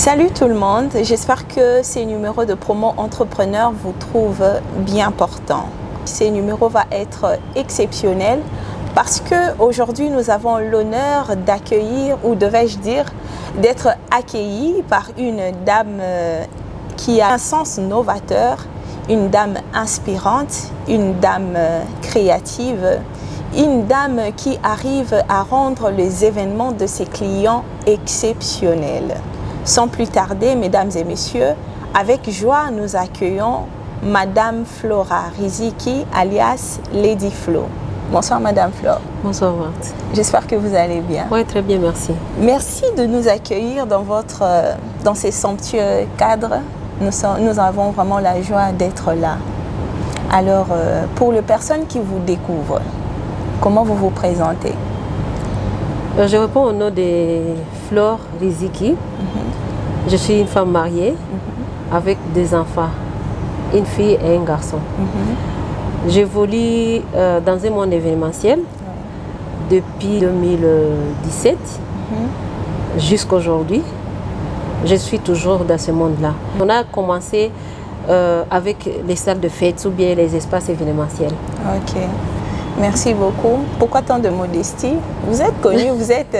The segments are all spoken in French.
Salut tout le monde, j'espère que ces numéros de promo entrepreneur vous trouvent bien portants. Ces numéros vont être exceptionnels parce qu'aujourd'hui nous avons l'honneur d'accueillir, ou devais-je dire, d'être accueillis par une dame qui a un sens novateur, une dame inspirante, une dame créative, une dame qui arrive à rendre les événements de ses clients exceptionnels. Sans plus tarder, mesdames et messieurs, avec joie, nous accueillons Madame Flora Riziki, alias Lady Flo. Bonsoir Madame Flo. Bonsoir Marthe. J'espère que vous allez bien. Oui, très bien, merci. Merci de nous accueillir dans ces somptueux cadres. Nous avons vraiment la joie d'être là. Alors, pour les personnes qui vous découvrent, comment vous vous présentez? Je réponds au nom de Flora Riziki. Je suis une femme mariée avec deux enfants, une fille et un garçon. J'évolue dans un monde événementiel depuis 2017 jusqu'à aujourd'hui. Je suis toujours dans ce monde-là. On a commencé avec les salles de fête ou bien les espaces événementiels. Ok. Merci beaucoup. Pourquoi tant de modestie? Vous êtes connue, vous êtes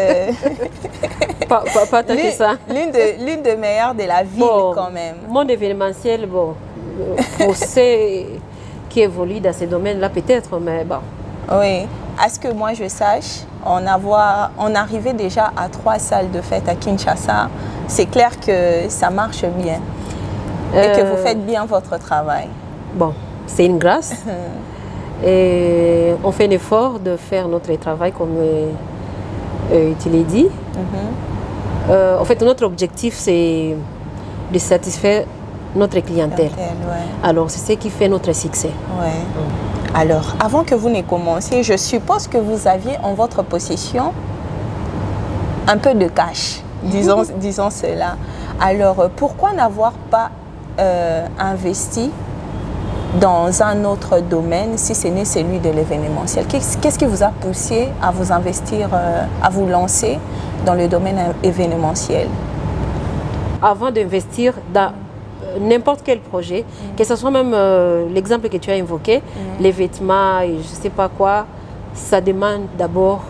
pas tant que ça. L'une des meilleures de la ville quand même. Monde événementiel, bon, pour ceux qui évoluent dans ces domaines-là peut-être, mais bon. Oui. À ce que moi je sache, on arrivait déjà à 3 salles de fête à Kinshasa. C'est clair que ça marche bien et que vous faites bien votre travail. Bon, c'est une grâce. Et on fait l'effort de faire notre travail comme tu l'as dit. En fait, notre objectif, c'est de satisfaire notre clientèle. Alors, c'est ce qui fait notre succès. Alors, avant que vous ne commenciez, je suppose que vous aviez en votre possession un peu de cash, disons cela. Alors, pourquoi n'avoir pas investi dans un autre domaine, si ce n'est celui de l'événementiel? Qu'est-ce qui vous a poussé à vous investir, à vous lancer dans le domaine événementiel? Avant d'investir dans n'importe quel projet, que ce soit même l'exemple que tu as invoqué, les vêtements et je ne sais pas quoi, ça demande d'abord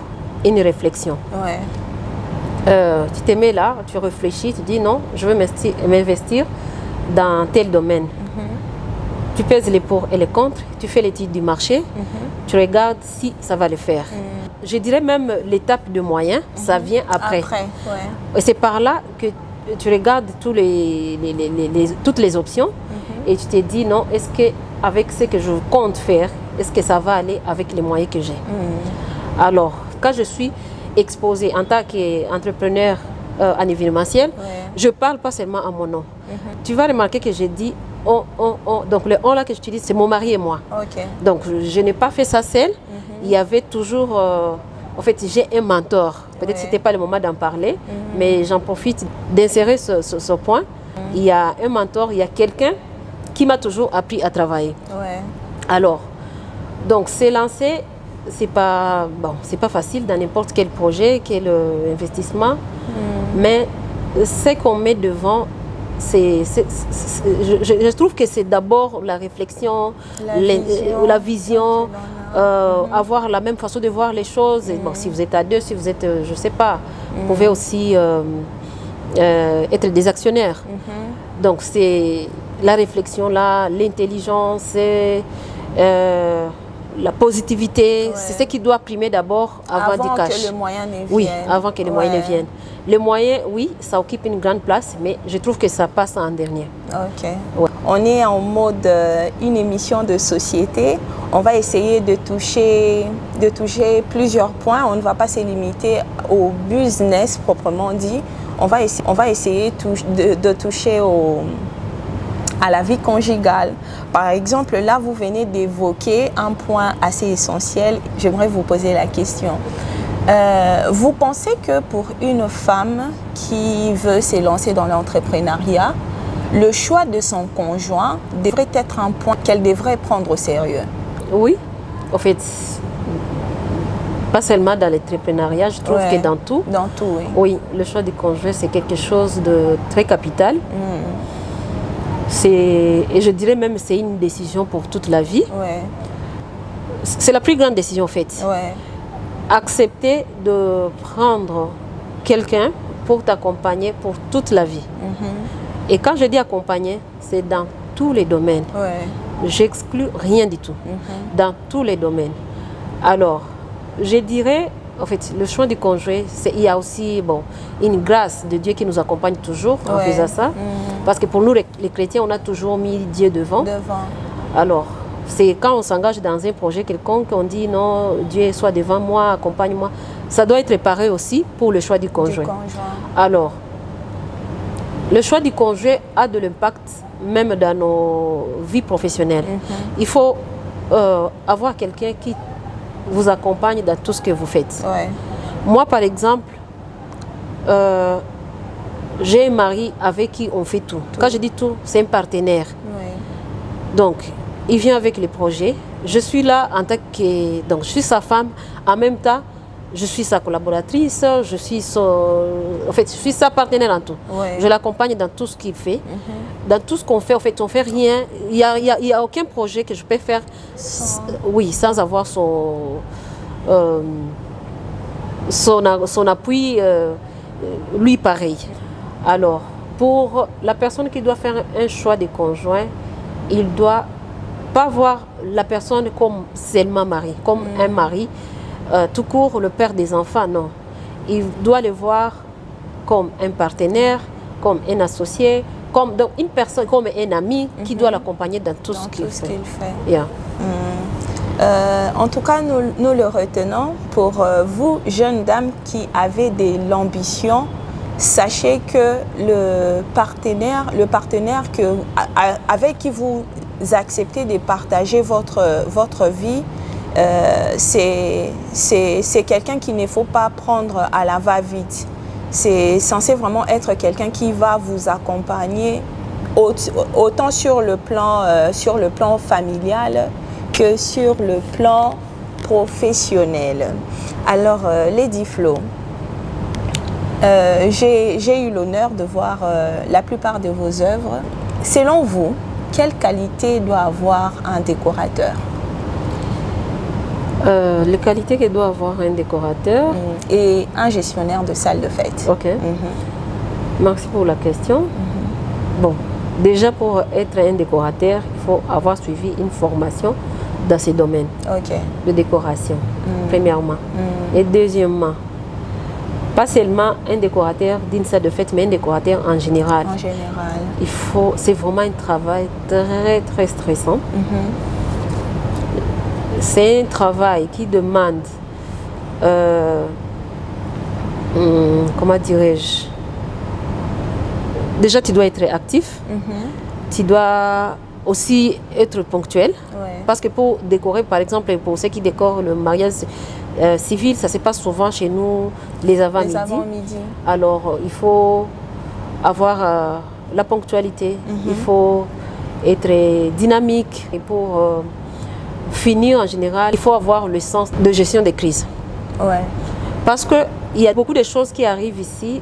une réflexion. Tu te mets là, tu réfléchis, tu dis non, je veux m'investir dans tel domaine. Tu pèses les pour et les contre, tu fais l'étude du marché, tu regardes si ça va le faire. Je dirais même l'étape de moyens, ça vient après. Et c'est par là que tu regardes toutes les options et tu te dis non, est-ce qu'avec ce que je compte faire, est-ce que ça va aller avec les moyens que j'ai? Alors, quand je suis exposée en tant qu'entrepreneur en événementiel, je ne parle pas seulement à mon nom. Tu vas remarquer que j'ai dit donc le on là que j'utilise, c'est mon mari et moi. Donc je n'ai pas fait ça seule. Il y avait toujours, en fait, j'ai un mentor. Peut-être que ce n'était pas le moment d'en parler, mais j'en profite d'insérer ce point. Il y a un mentor, il y a quelqu'un qui m'a toujours appris à travailler. Alors, donc c'est lancé, c'est pas facile dans n'importe quel projet, quel investissement, mais ce qu'on met devant, je trouve que c'est d'abord la réflexion, la vision, avoir la même façon de voir les choses. Et bon, si vous êtes à deux, si vous êtes, je ne sais pas, vous pouvez aussi être des actionnaires. Donc c'est la réflexion là, l'intelligence, la positivité, c'est ce qui doit primer d'abord avant du cash. Que le moyen ne vienne. Oui, avant que le moyen ne vienne. Le moyen, oui, ça occupe une grande place, mais je trouve que ça passe en dernier. On est en mode une émission de société. On va essayer de toucher plusieurs points. On ne va pas se limiter au business proprement dit. On va essayer de toucher à la vie conjugale. Par exemple, là, vous venez d'évoquer un point assez essentiel. J'aimerais vous poser la question. Vous pensez que pour une femme qui veut se lancer dans l'entrepreneuriat, le choix de son conjoint devrait être un point qu'elle devrait prendre au sérieux? Oui, en fait, Pas seulement dans l'entrepreneuriat, je trouve que dans tout. Dans tout, oui. Oui, le choix du conjoint, c'est quelque chose de très capital. Et je dirais même c'est une décision pour toute la vie. Ouais. C'est la plus grande décision en fait. Ouais. Accepter de prendre quelqu'un pour t'accompagner pour toute la vie. Et quand je dis accompagner, c'est dans tous les domaines. Ouais. J'exclus rien du tout. Dans tous les domaines. Alors, je dirais, en fait, le choix du conjoint, il y a aussi une grâce de Dieu qui nous accompagne toujours en faisant ça. Parce que pour nous, les chrétiens, on a toujours mis Dieu devant. Alors, c'est quand on s'engage dans un projet quelconque, on dit non, Dieu soit devant moi, accompagne-moi. Ça doit être pareil aussi pour le choix du conjoint. Alors, le choix du conjoint a de l'impact même dans nos vies professionnelles. Il faut avoir quelqu'un qui vous accompagne dans tout ce que vous faites. Ouais. Moi, par exemple, j'ai un mari avec qui on fait tout. Quand je dis tout, c'est un partenaire. Ouais. Donc, il vient avec les projets. Je suis là en tant que... Donc, je suis sa femme. En même temps, je suis sa collaboratrice. Je suis sa partenaire en tout. Ouais. Je l'accompagne dans tout ce qu'il fait. Dans tout ce qu'on fait, en fait, on ne fait rien. Il n'y a aucun projet que je peux faire sans avoir son appui, lui pareil. Alors, pour la personne qui doit faire un choix de conjoint, il ne doit pas voir la personne comme seulement mari, comme un mari, tout court le père des enfants, non. Il doit le voir comme un partenaire, comme un associé, comme donc une personne, comme un ami qui doit l'accompagner dans tout ce qu'il fait. Yeah. En tout cas, nous le retenons. Pour vous, jeunes dames qui avez de l'ambition, sachez que le partenaire avec qui vous acceptez de partager votre vie, c'est quelqu'un qu'il ne faut pas prendre à la va-vite. C'est censé vraiment être quelqu'un qui va vous accompagner autant sur le plan familial que sur le plan professionnel. Alors, Lady Flo, j'ai eu l'honneur de voir la plupart de vos œuvres. Selon vous, quelle qualité doit avoir un décorateur? Les qualités que doit avoir un décorateur et un gestionnaire de salle de fête. Ok. Merci pour la question. Bon, déjà pour être un décorateur, il faut avoir suivi une formation dans ces domaines de décoration, premièrement. Et deuxièmement, pas seulement un décorateur d'une salle de fête, mais un décorateur en général. En général. C'est vraiment un travail très, très stressant. C'est un travail qui demande, comment dirais-je, déjà tu dois être actif, tu dois aussi être ponctuel, parce que pour décorer, par exemple, pour ceux qui décorent le mariage civil, ça se passe souvent chez nous les avant-midi. Alors il faut avoir la ponctualité, il faut être dynamique et pour... finir en général, il faut avoir le sens de gestion des crises. Parce qu'il y a beaucoup de choses qui arrivent ici,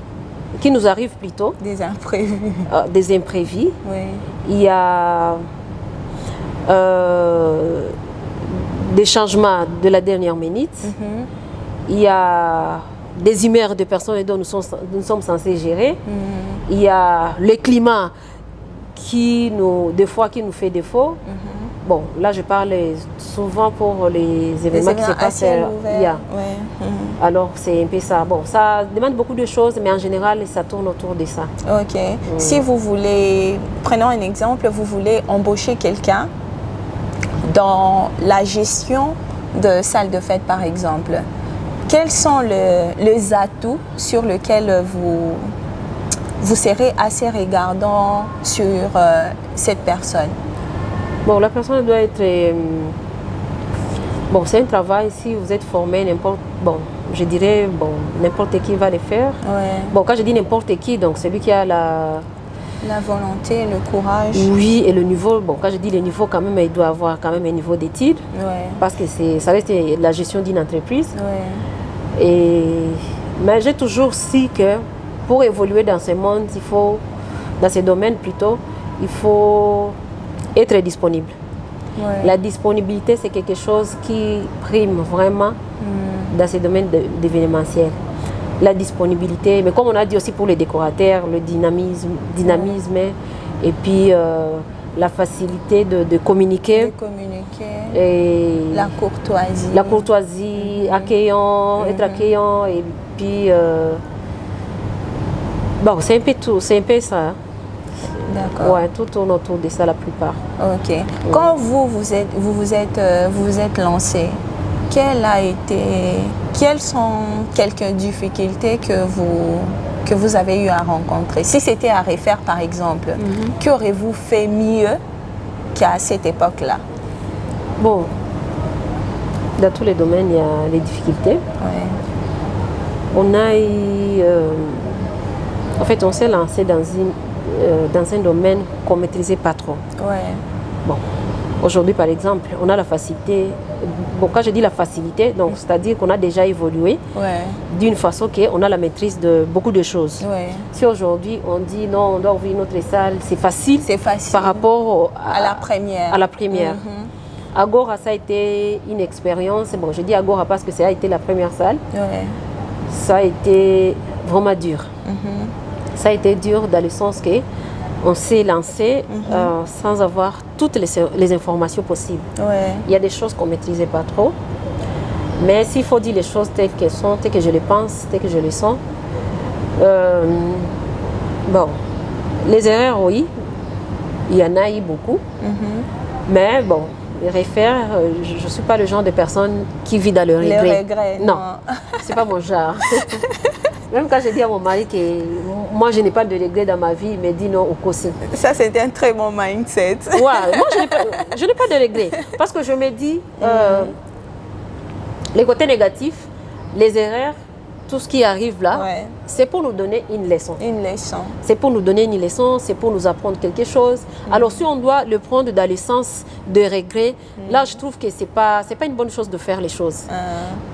qui nous arrivent plutôt. Des imprévus. Des imprévus. Il y a des changements de la dernière minute. Il y a des humeurs de personnes dont nous sommes censés gérer. Il y a le climat des fois qui nous fait défaut. Bon, là, je parle souvent pour les événements qui se passent. Alors, c'est un peu ça. Bon, ça demande beaucoup de choses, mais en général, ça tourne autour de ça. Si vous voulez, prenons un exemple, vous voulez embaucher quelqu'un dans la gestion de salle de fête, par exemple. Quels sont les atouts sur lesquels vous serez assez regardant sur cette personne? Bon, la personne doit être... Bon, c'est un travail, si vous êtes formé, je dirais, n'importe qui va le faire. Bon, quand je dis n'importe qui, donc celui qui a La volonté, le courage. Oui, et le niveau, bon, quand je dis le niveau, quand même, il doit avoir quand même un niveau d'études. Ouais. Parce que ça reste la gestion d'une entreprise. Ouais. Mais j'ai toujours su que pour évoluer dans ce monde, dans ce domaine plutôt, il faut être disponible. Ouais. La disponibilité, c'est quelque chose qui prime vraiment dans ce domaine d'événementiel. La disponibilité, mais comme on a dit aussi pour les décorateurs, le dynamisme et puis la facilité de communiquer. De communiquer. Et la courtoisie. La courtoisie, accueillant, être accueillant et puis bon, c'est un peu tout, c'est un peu ça. D'accord. Ouais, tout tourne autour de ça la plupart. Ok. Quand vous vous êtes lancé, quelles sont quelques difficultés que vous avez eu à rencontrer? Si c'était à refaire par exemple, qu'aurez-vous fait mieux qu'à cette époque-là? Bon, dans tous les domaines, il y a les difficultés. Ouais. On a eu, en fait, on s'est lancé dans un domaine qu'on ne maîtrisait pas trop. Ouais. Bon, aujourd'hui, par exemple, on a la facilité. Bon, quand je dis la facilité, donc c'est-à-dire qu'on a déjà évolué d'une façon qu'on a la maîtrise de beaucoup de choses. Ouais. Si aujourd'hui on dit non, on doit ouvrir notre salle, c'est facile par rapport à la première. À la première. Agora, ça a été une expérience. Bon, je dis Agora parce que ça a été la première salle. Ouais. Ça a été vraiment dur. Ça a été dur dans le sens qu'on s'est lancé sans avoir toutes les informations possibles. Ouais. Il y a des choses qu'on ne maîtrisait pas trop. Mais s'il faut dire les choses telles qu'elles sont, telles que je les pense, telles que je les sens, bon, les erreurs, oui, il y en a eu beaucoup. Mais bon, les refaire, je ne suis pas le genre de personne qui vit dans le regret. Les regrets, non. C'est pas mon genre. Même quand je dis à mon mari que moi je n'ai pas de regrets dans ma vie, il me dit non au quotidien. Ça c'était un très bon mindset. Ouais, moi je n'ai pas de regrets parce que je me dis les côtés négatifs, les erreurs, tout ce qui arrive là, c'est pour nous donner une leçon. Une leçon. C'est pour nous donner une leçon, c'est pour nous apprendre quelque chose. Alors si on doit le prendre dans le sens de regret, là je trouve que c'est pas une bonne chose de faire les choses.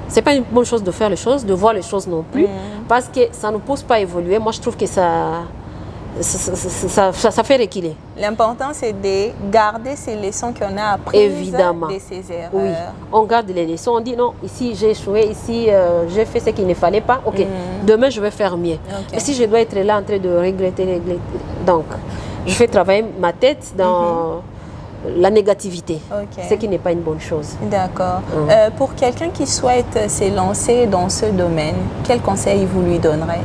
C'est pas une bonne chose de faire les choses, de voir les choses non plus, parce que ça ne nous pousse pas à évoluer. Moi je trouve que ça fait reculer. L'important c'est de garder ces leçons qu'on a apprises de ces erreurs. Oui, on garde les leçons, on dit non, ici j'ai échoué, ici j'ai fait ce qu'il ne fallait pas, ok, demain je vais faire mieux. Et si je dois être là en train de regretter, donc je fais travailler ma tête dans la négativité, ce qui n'est pas une bonne chose. D'accord. Pour quelqu'un qui souhaite se lancer dans ce domaine, quel conseil vous lui donnerez?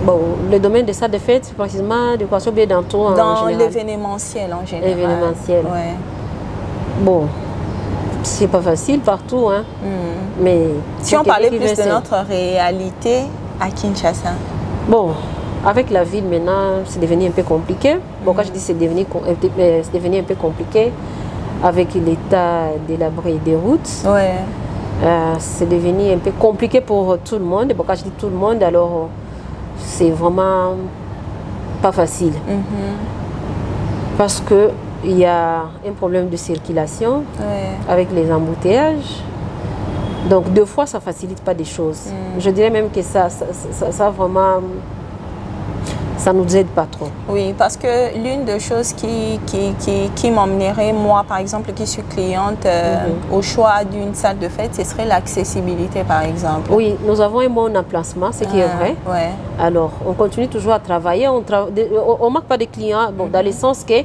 Bon, le domaine de ça de fête, c'est précisément de quoi bien dans tout en général. Dans l'événementiel en général. L'événementiel. Bon, c'est pas facile partout, hein. Mais si on parlait plus de notre réalité à Kinshasa. Bon, avec la ville maintenant, c'est devenu un peu compliqué. Bon, quand je dis c'est devenu un peu compliqué, avec l'état délabré des routes. C'est devenu un peu compliqué pour tout le monde. Bon, quand je dis tout le monde, alors c'est vraiment pas facile. Parce qu'il y a un problème de circulation avec les embouteillages. Donc, deux fois, ça ne facilite pas des choses. Je dirais même que ça vraiment, ça ne nous aide pas trop. Oui, parce que l'une des choses qui m'emmènerait, moi, par exemple, qui suis cliente, au choix d'une salle de fête, ce serait l'accessibilité, par exemple. Oui, nous avons un bon emplacement, ce qui est vrai. Alors, on continue toujours à travailler. On ne manque pas de clients, bon, dans le sens que,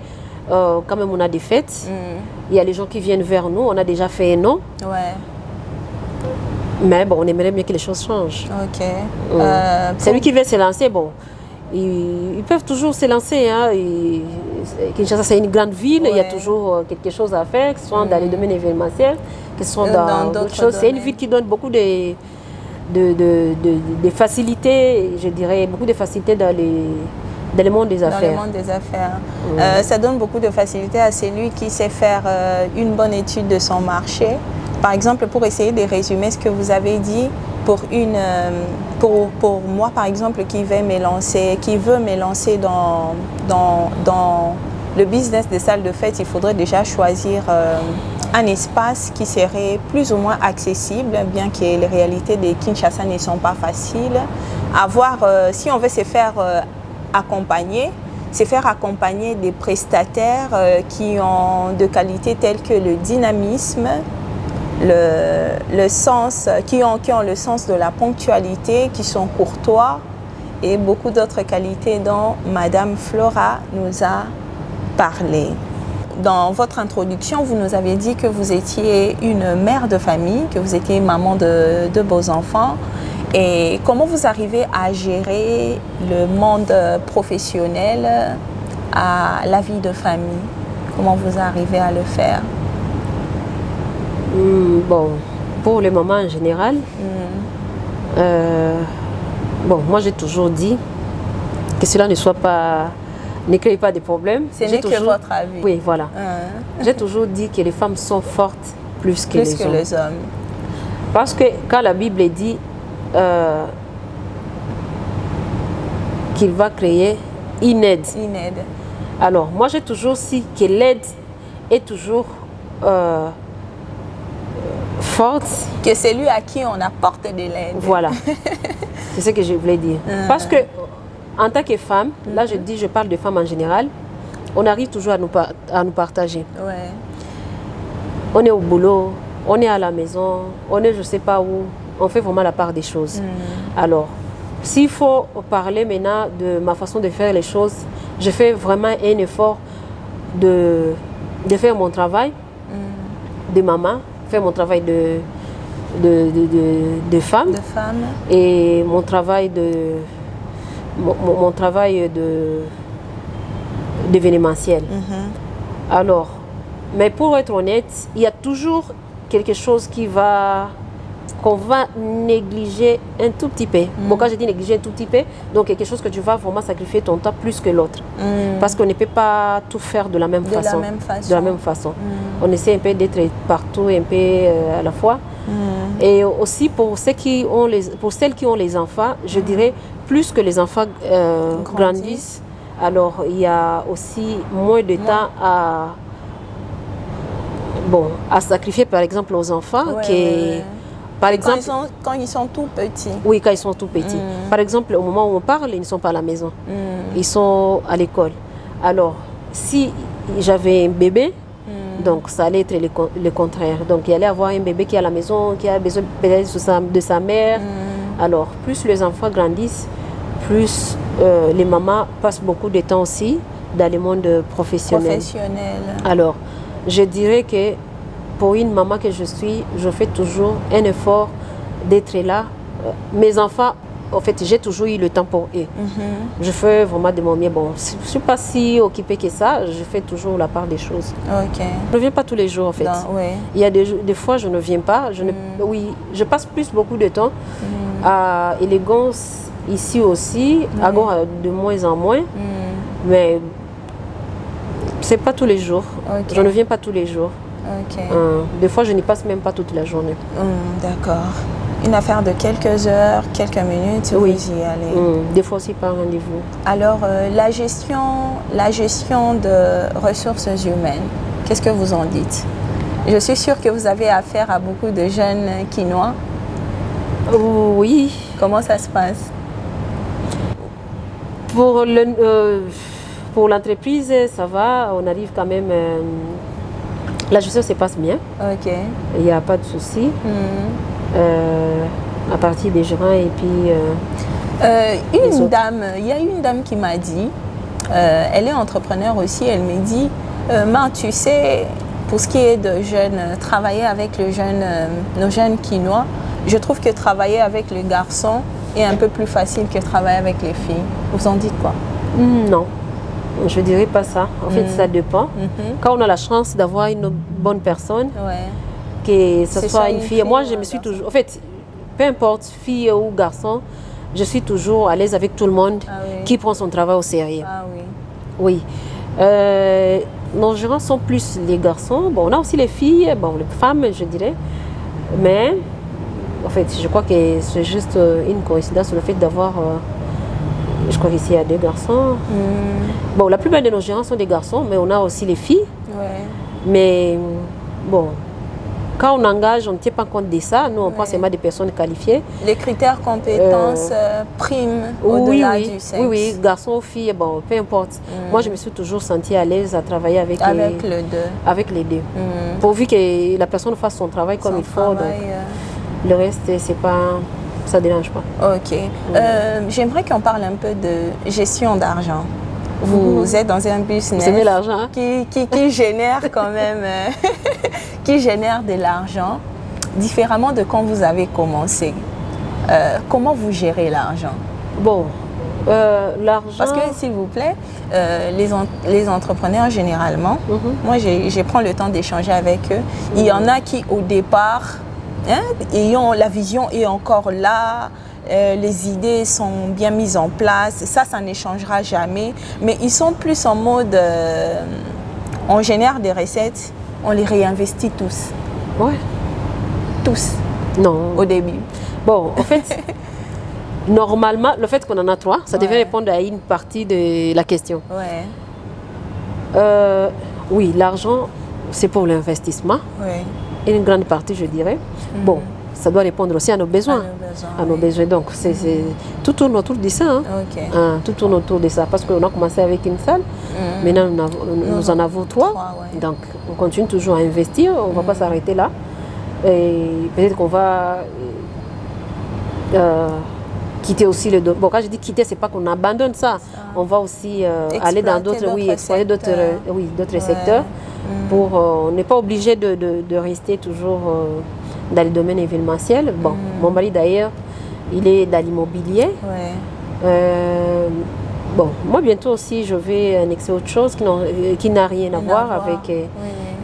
quand même, on a des fêtes. Il y a les gens qui viennent vers nous. On a déjà fait un nom. Mais bon, on aimerait bien que les choses changent. Celui qui veut se lancer, bon, ils peuvent toujours se lancer. Hein. Kinshasa, c'est une grande ville, il y a toujours quelque chose à faire, que ce soit dans les domaines événementiels, que ce soit dans d'autres choses. C'est une ville qui donne beaucoup de facilités, je dirais, beaucoup de facilités dans le monde des affaires. Dans le monde des affaires. Ça donne beaucoup de facilité à celui qui sait faire une bonne étude de son marché, Par exemple, pour essayer de résumer ce que vous avez dit, pour moi, par exemple, qui veut me lancer dans le business des salles de fête, il faudrait déjà choisir un espace qui serait plus ou moins accessible, bien que les réalités des Kinshasa ne sont pas faciles. Si on veut se faire accompagner, des prestataires qui ont de qualités telles que le dynamisme, le sens, qui ont le sens de la ponctualité, qui sont courtois et beaucoup d'autres qualités dont Madame Flora nous a parlé. Dans votre introduction, vous nous avez dit que vous étiez une mère de famille, que vous étiez maman de beaux enfants. Et comment vous arrivez à gérer le monde professionnel à la vie de famille? Comment vous arrivez à le faire? Bon, pour le moment en général, moi j'ai toujours dit que cela ne crée pas de problèmes. Ce n'est que votre avis. Oui, voilà. J'ai toujours dit que les femmes sont fortes plus que les hommes. Parce que quand la Bible dit qu'il va créer une aide. Alors, moi j'ai toujours dit que l'aide est toujours forte. Que c'est lui à qui on apporte de l'aide. Voilà, c'est ce que je voulais dire. Parce que en tant que femme, là je parle de femmes en général, on arrive toujours à nous partager. Ouais. On est au boulot, on est à la maison, on est je ne sais pas où, on fait vraiment la part des choses. Alors, s'il faut parler maintenant de ma façon de faire les choses, je fais vraiment un effort de faire mon travail de maman, faire mon travail de femme, et mon travail d'événementiel. Alors, mais pour être honnête, il y a toujours quelque chose qu'on va négliger un tout petit peu. Bon, quand je dis négliger un tout petit peu, donc quelque chose que tu vas vraiment sacrifier ton temps plus que l'autre. Parce qu'on ne peut pas tout faire de la même façon. On essaie un peu d'être partout, un peu à la fois. Et aussi pour celles qui ont les enfants, je dirais plus que les enfants grandissent, alors il y a aussi moins de temps à sacrifier par exemple aux enfants. Par exemple, quand ils sont tout petits. Oui, quand ils sont tout petits. Par exemple, au moment où on parle, ils ne sont pas à la maison. Ils sont à l'école. Alors, si j'avais un bébé, donc ça allait être le contraire. Donc, il allait avoir un bébé qui est à la maison, qui a besoin peut-être de sa mère. Alors, plus les enfants grandissent, plus les mamans passent beaucoup de temps aussi dans le monde professionnel. Alors, je dirais que pour une maman que je suis, je fais toujours un effort d'être là. Mes enfants, en fait, j'ai toujours eu le temps pour eux. Je fais vraiment de mon mieux. Bon, je ne suis pas si occupée que ça, je fais toujours la part des choses. Je ne viens pas tous les jours, en fait. Il y a des fois, je ne viens pas. Je passe beaucoup de temps à Élégance, ici aussi, à Gora de moins en moins. Mais ce n'est pas tous les jours. Je ne viens pas tous les jours. Des fois, je n'y passe même pas toute la journée. D'accord. Une affaire de quelques heures, quelques minutes, vous y allez. Des fois aussi par rendez-vous. Alors, la gestion de ressources humaines, qu'est-ce que vous en dites? Je suis sûre que vous avez affaire à beaucoup de jeunes Kinois. Oui. Comment ça se passe? Pour l'entreprise, ça va. On arrive quand même... La gestion se passe bien. Il n'y a pas de souci. À partir des gérants et puis... il y a une dame qui m'a dit, elle est entrepreneur aussi, elle me dit, tu sais, pour ce qui est de jeunes, travailler avec nos jeunes Kinois, je trouve que travailler avec les garçons est un peu plus facile que travailler avec les filles. Vous en dites quoi? Non. Je ne dirais pas ça. En fait, ça dépend. Quand on a la chance d'avoir une bonne personne, que ce soit une fille. Moi, je me suis toujours... En fait, peu importe, fille ou garçon, je suis toujours à l'aise avec tout le monde qui prend son travail au sérieux. Oui. Nos gérants sont plus les garçons. Bon, on a aussi les filles, les femmes, je dirais. Mais, en fait, je crois que c'est juste une coïncidence le fait d'avoir... je crois qu'ici, il y a 2 garçons. Bon, la plupart de nos gérants sont des garçons, mais on a aussi les filles. Ouais. Mais, bon, quand on engage, on ne tient pas compte de ça. Nous, on prend seulement des personnes qualifiées. Les critères compétences priment au-delà du sexe. Oui, oui, garçons ou filles, bon, peu importe. Moi, je me suis toujours sentie à l'aise à travailler avec les deux. Pourvu que la personne fasse son travail comme il faut. Donc, le reste, c'est pas... ça ne dérange pas. Ok. J'aimerais qu'on parle un peu de gestion d'argent. Vous êtes dans un business l'argent, hein? qui génère quand même qui génère de l'argent différemment de quand vous avez commencé. Comment vous gérez l'argent? Bon, l'argent... Parce que s'il vous plaît, les entrepreneurs généralement, moi je prends le temps d'échanger avec eux. Il y en a qui au départ, la vision est encore là, les idées sont bien mises en place, ça ne changera jamais, mais ils sont plus en mode, on génère des recettes, on les réinvestit tous. Ouais. Tous. Non. Au début. Bon, en fait, normalement, le fait qu'on en a 3, ça devait répondre à une partie de la question. Ouais. Oui, l'argent, c'est pour l'investissement. Ouais. Une grande partie, je dirais. Bon, ça doit répondre aussi à nos besoins. À nos besoins. Donc, tout tourne autour de ça. Hein. Okay. Tout tourne autour de ça. Parce qu'on a commencé avec une salle. Maintenant, nous en avons 3. Ouais. Donc, on continue toujours à investir. On ne va pas s'arrêter là. Et peut-être qu'on va quitter aussi le... Bon, quand je dis quitter, ce n'est pas qu'on abandonne ça. On va aussi aller dans d'autres... Oui, explorer d'autres secteurs. Pour, on n'est pas obligé de rester toujours dans le domaine événementiel. Bon, mon mari d'ailleurs, il est dans l'immobilier. Bon, moi bientôt aussi, je vais annexer autre chose qui n'a rien à voir avec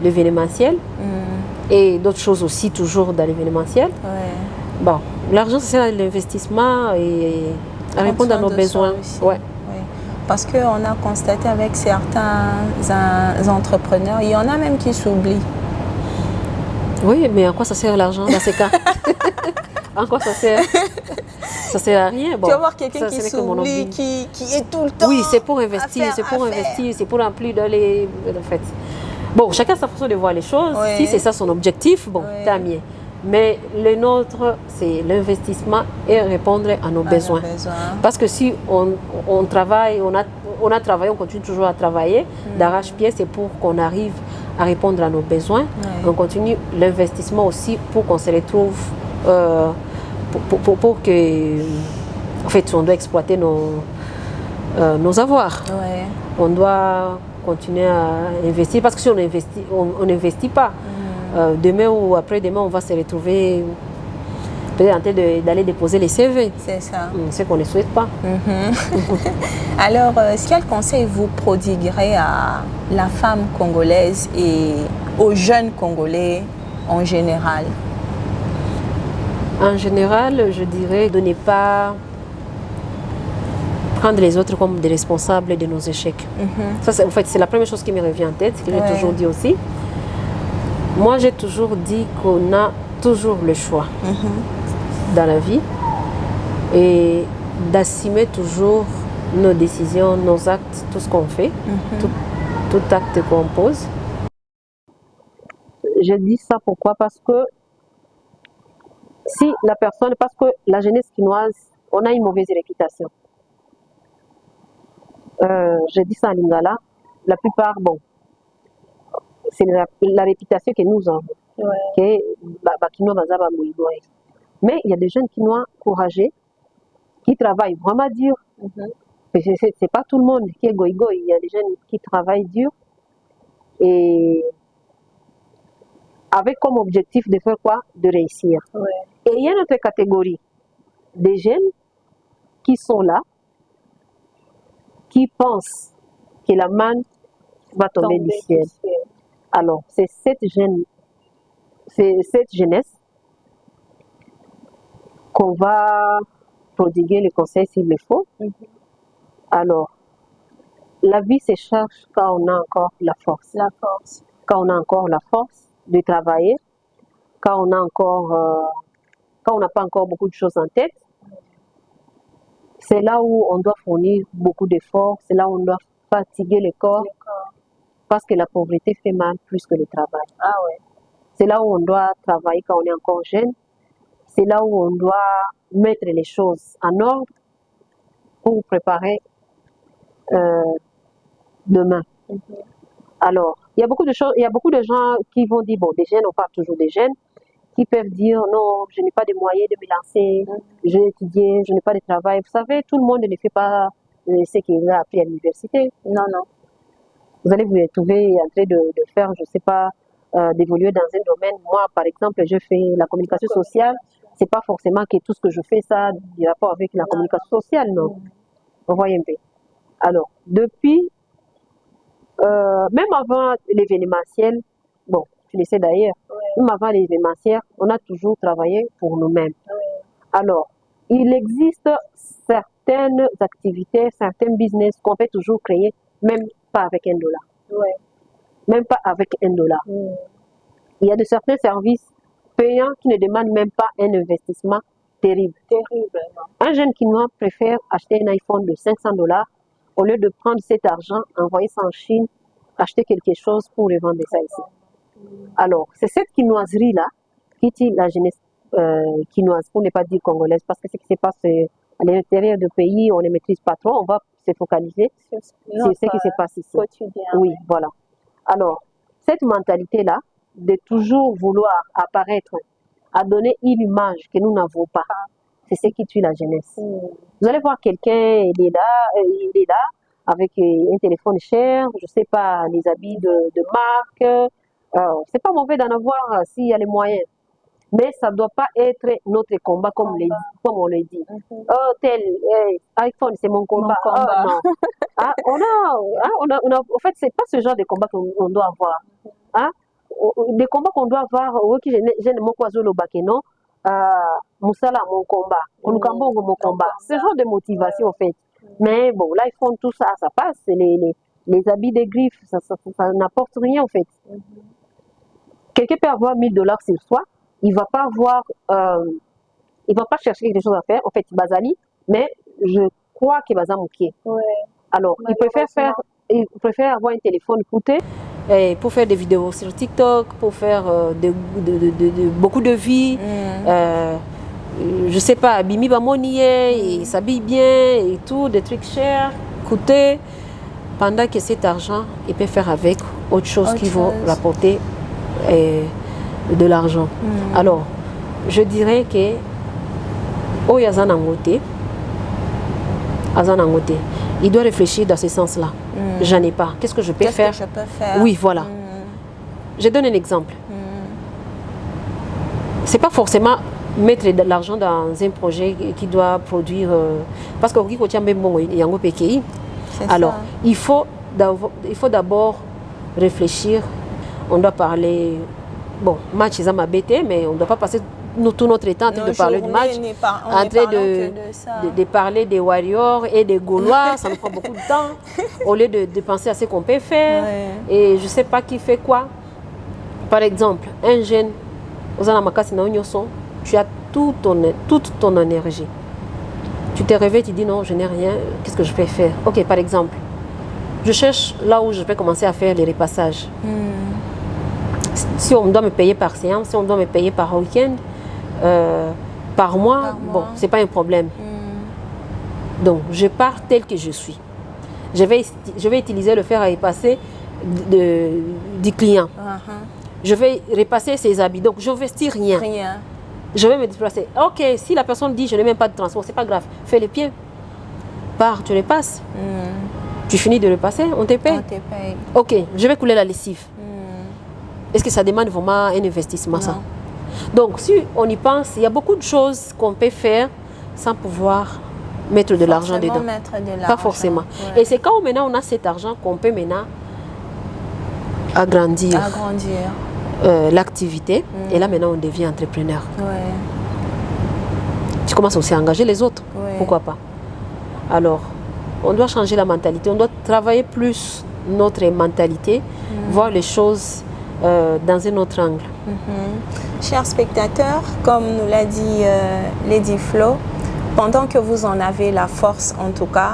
l'événementiel. Et d'autres choses aussi, toujours dans l'événementiel. Bon, l'argent, c'est l'investissement et à répondre à nos besoins. Parce qu'on a constaté avec certains entrepreneurs, il y en a même qui s'oublient. Oui, mais à quoi ça sert l'argent dans ces cas? En quoi ça sert? Ça sert à rien. Bon, tu vas voir quelqu'un qui s'oublie, qui est tout le temps. Oui, c'est pour investir, c'est pour remplir dans les... En fait. Bon, chacun a sa façon de voir les choses. Si c'est ça son objectif, bon, tant mieux. Mais le nôtre, c'est l'investissement et répondre à nos besoins. Parce que si on travaille, on a travaillé, on continue toujours à travailler, d'arrache-pied, c'est pour qu'on arrive à répondre à nos besoins. On continue l'investissement aussi pour qu'on se retrouve, pour que, en fait, on doit exploiter nos avoirs. On doit continuer à investir parce que si on n'investit pas, demain ou après-demain, on va se retrouver peut-être en train d'aller déposer les CV. C'est ça. Ce qu'on ne souhaite pas. Alors, quel conseil vous prodiguerez à la femme congolaise et aux jeunes Congolais en général? En général, je dirais de ne pas prendre les autres comme des responsables de nos échecs. Ça, en fait, c'est la première chose qui me revient en tête, que j'ai toujours dit aussi. Moi, j'ai toujours dit qu'on a toujours le choix dans la vie et d'assumer toujours nos décisions, nos actes, tout ce qu'on fait, tout acte qu'on pose. Je dis ça pourquoi? Parce que si la personne, parce que la jeunesse chinoise, on a une mauvaise réputation. Je dis ça en lingala, la plupart, bon, c'est la réputation que nous avons. Mais il y a des jeunes Quinois courageux qui travaillent vraiment dur. C'est pas tout le monde qui est goïgoï. Il y a des jeunes qui travaillent dur et avec comme objectif de faire quoi? De réussir. Et il y a une autre catégorie des jeunes qui sont là, qui pensent que la manne va tomber du ciel. Alors, c'est cette jeunesse qu'on va prodiguer le conseil s'il le faut. Alors, la vie se cherche quand on a encore la force. Quand on a encore la force de travailler, quand on a encore, quand on n'a pas encore beaucoup de choses en tête. C'est là où on doit fournir beaucoup d'efforts, c'est là où on doit fatiguer le corps, parce que la pauvreté fait mal plus que le travail. Ah ouais. C'est là où on doit travailler quand on est encore jeune, c'est là où on doit mettre les choses en ordre pour préparer demain. Alors, il y a beaucoup de choses, il y a beaucoup de gens qui vont dire, bon, des jeunes, on parle toujours des jeunes, qui peuvent dire, non, je n'ai pas de moyens de me lancer, je vais étudier, je n'ai pas de travail. Vous savez, tout le monde ne fait pas ce qu'il a appris à l'université. Non, non. Vous allez vous retrouver en train de faire, je ne sais pas, d'évoluer dans un domaine. Moi, par exemple, je fais la communication sociale. C'est pas forcément que tout ce que je fais, ça a du rapport avec la communication sociale, non. Vous voyez un peu. Alors, depuis, même avant l'événementiel, bon, tu le sais d'ailleurs, même avant l'événementiel, on a toujours travaillé pour nous-mêmes. Alors, il existe certaines activités, certains business qu'on peut toujours créer, même pas avec $1. Même pas avec $1. Il y a de certains services payants qui ne demandent même pas un investissement terrible. Un jeune Kinois préfère acheter un iPhone de $500 au lieu de prendre cet argent, envoyer ça en Chine, acheter quelque chose pour revendre ça ici. Alors, c'est cette quinoiserie-là qui tire la jeunesse quinoise, pour ne pas dire congolaise, parce que ce qui se passe à l'intérieur du pays, on ne maîtrise pas trop, on va se focaliser sur ce qui se passe ici. Oui, voilà. Alors, cette mentalité-là, de toujours vouloir apparaître, à donner une image que nous n'avons pas, c'est ce qui tue la jeunesse. Vous allez voir quelqu'un, il est là, avec un téléphone cher, je ne sais pas, les habits de marque. C'est pas mauvais d'en avoir s'il y a les moyens. Mais ça ne doit pas être notre combat comme on le dit. Oh, tel iPhone, c'est mon combat. Oh, non. En fait, c'est pas ce genre de combat qu'on doit avoir. Des combats qu'on doit avoir, je ne m'en bakeno, Moussala, mon combat, Olukambo, mon combat. Ce genre de motivation, en fait. Mais bon, l'iPhone, tout ça, ça passe. Les habits des griffes, ça n'apporte rien, en fait. Quelqu'un peut avoir $1000 sur soi, il va pas avoir, il va pas chercher quelque chose à faire. En fait, Bazali, mais je crois qu'il va s'amouquer. Alors, il préfère avoir un téléphone coûteux pour faire des vidéos sur TikTok, pour faire beaucoup de vie. Je sais pas, Bimi Bamonier, il s'habille bien et tout, des trucs chers, coûteux. Pendant que cet argent, il peut faire avec autre chose qui va rapporter de l'argent. Alors, je dirais que il doit réfléchir dans ce sens-là. J'en ai pas. Qu'est-ce que je peux faire? Oui, voilà. Je donne un exemple. C'est pas forcément mettre de l'argent dans un projet qui doit produire parce que alors il faut d'abord réfléchir. On doit parler, bon, match ils ont m'abêté, mais on ne doit pas passer tout notre temps en train de parler du match, en train de parler des Warriors et des Gaulois. Ça nous prend beaucoup de temps au lieu de penser à ce qu'on peut faire. Et je ne sais pas qui fait quoi. Par exemple, un jeune, tu as toute ton énergie. Tu te réveilles, tu dis non, je n'ai rien, qu'est-ce que je peux faire? Ok, par exemple, je cherche là où je peux commencer à faire les repassages. Si on doit me payer par séance, si on doit me payer par week-end, par mois, bon, c'est pas un problème. Donc, je pars tel que je suis. Je vais utiliser le fer à repasser du client. Je vais repasser ses habits. Donc, je n'investis rien. Je vais me déplacer. Ok, si la personne dit je n'ai même pas de transport, c'est pas grave. Fais les pieds. Pars, tu repasses. Tu finis de repasser, on te paye. Ok, je vais couler la lessive. Est-ce que ça demande vraiment un investissement, ça? Donc, si on y pense, il y a beaucoup de choses qu'on peut faire sans pouvoir mettre de l'argent dedans. Pas forcément. Et c'est quand maintenant on a cet argent qu'on peut maintenant agrandir l'activité. Et là, maintenant, on devient entrepreneur. Tu commences aussi à engager les autres. Pourquoi pas? Alors, on doit changer la mentalité. On doit travailler plus notre mentalité, voir les choses dans un autre angle. Chers spectateurs, comme nous l'a dit Lady Flo, pendant que vous en avez la force en tout cas,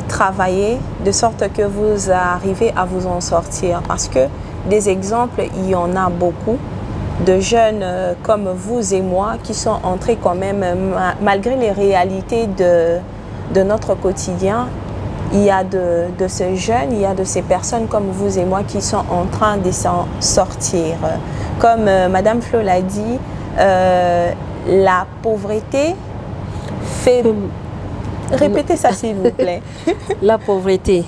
travaillez de sorte que vous arrivez à vous en sortir. Parce que des exemples, il y en a beaucoup de jeunes comme vous et moi qui sont entrés quand même, malgré les réalités de notre quotidien. Il y a de ces jeunes, il y a de ces personnes comme vous et moi qui sont en train de s'en sortir. Comme Madame Flo l'a dit, la pauvreté fait... Répétez ça s'il vous plaît. La pauvreté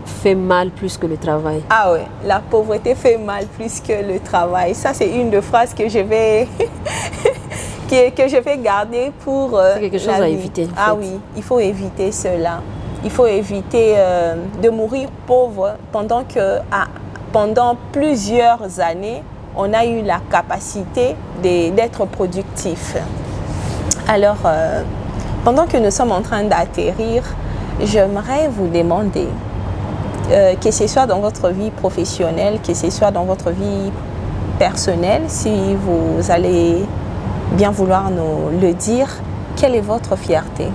fait mal plus que le travail. Ah oui, la pauvreté fait mal plus que le travail. Ça, c'est une des phrases que je vais, que je vais garder pour c'est quelque chose à éviter. Ah oui, il faut éviter cela. Il faut éviter de mourir pauvre pendant plusieurs années, on a eu la capacité d'être productif. Alors, pendant que nous sommes en train d'atterrir, j'aimerais vous demander, que ce soit dans votre vie professionnelle, que ce soit dans votre vie personnelle, si vous allez bien vouloir nous le dire, quelle est votre fierté?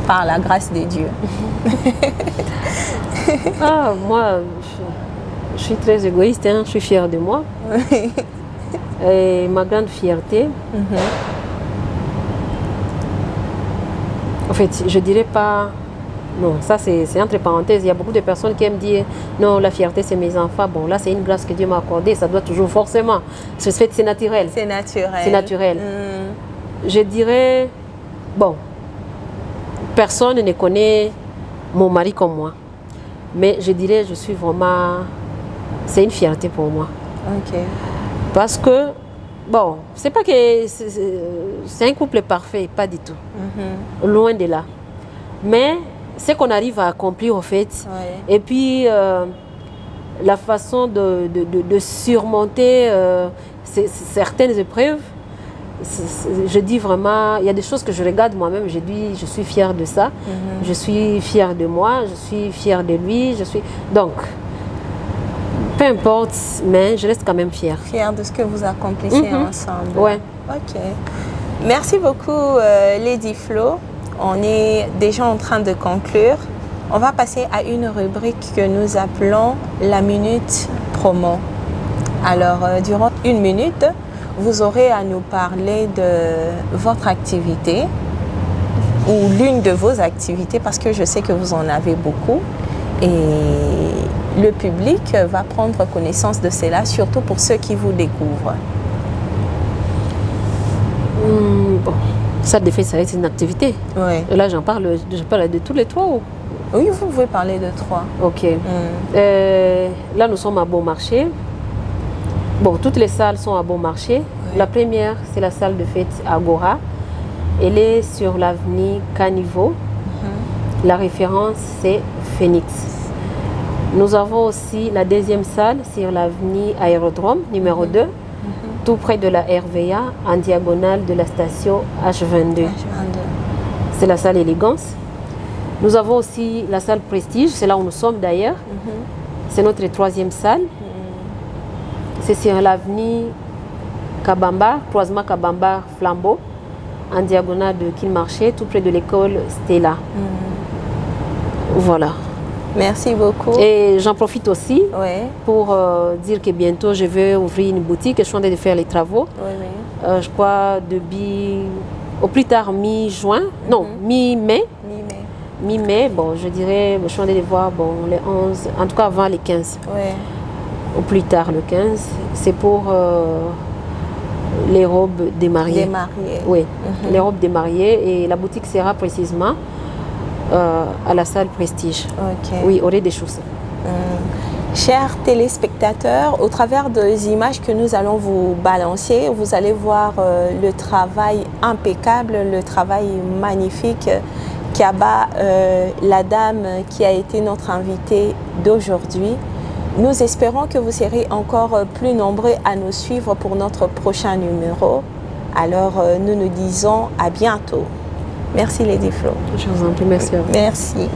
Par la grâce de Dieu. Ah, moi, je suis très égoïste, hein, je suis fière de moi. Et ma grande fierté, en fait, je dirais pas... Non, ça c'est entre parenthèses. Il y a beaucoup de personnes qui aiment dire non, la fierté c'est mes enfants. Bon, là c'est une grâce que Dieu m'a accordée. Ça doit toujours forcément. C'est naturel. C'est naturel. C'est naturel. Je dirais, bon, personne ne connaît mon mari comme moi. Mais je dirais, je suis vraiment... C'est une fierté pour moi. Ok. Parce que, bon, c'est pas que c'est un couple parfait, pas du tout. Loin de là. Mais ce qu'on arrive à accomplir, en fait, et puis la façon de surmonter certaines épreuves, je dis vraiment, il y a des choses que je regarde moi-même, je dis, je suis fière de ça, je suis fière de moi, je suis fière de lui, donc, peu importe, mais je reste quand même fière. Fière de ce que vous accomplissez ensemble. Ouais. Ok. Merci beaucoup, Lady Flo. On est déjà en train de conclure. On va passer à une rubrique que nous appelons la minute promo. Alors, durant une minute, vous aurez à nous parler de votre activité ou l'une de vos activités parce que je sais que vous en avez beaucoup et le public va prendre connaissance de cela, surtout pour ceux qui vous découvrent. Bon, ça de fait, ça va être une activité. Ouais. Et là, je parle de tous les trois ou... Oui, vous pouvez parler de trois. Ok. Là, nous sommes à Bon Marché. Bon, toutes les salles sont à Bon Marché. Oui. La première, c'est la salle de fête Agora. Elle est sur l'avenue Caniveau. La référence, c'est Phoenix. Nous avons aussi la deuxième salle sur l'avenue Aérodrome, numéro 2, tout près de la RVA, en diagonale de la station H22. C'est la salle Élégance. Nous avons aussi la salle Prestige, c'est là où nous sommes d'ailleurs. C'est notre troisième salle. C'est sur l'avenue Kabamba, croisement Kabamba-Flambeau, en diagonale de Kilmarché, tout près de l'école Stella. Voilà. Merci beaucoup. Et j'en profite aussi pour dire que bientôt je vais ouvrir une boutique. Je suis en train de faire les travaux. Je crois au plus tard mi-juin, non, mi-mai. Mi-mai, bon, je dirais, je suis en train de voir, bon, les 11, en tout cas avant les 15. Au plus tard le 15. C'est pour les robes des mariés. Des mariés. Oui, les robes des mariés. Et la boutique sera précisément à la salle Prestige. Oui, au rez-de-chaussée. Chers téléspectateurs, au travers des images que nous allons vous balancer, vous allez voir le travail impeccable, le travail magnifique qu'abat la dame qui a été notre invitée d'aujourd'hui. Nous espérons que vous serez encore plus nombreux à nous suivre pour notre prochain numéro. Alors, nous nous disons à bientôt. Merci Lady Flo. Je vous en prie, merci à vous. Merci.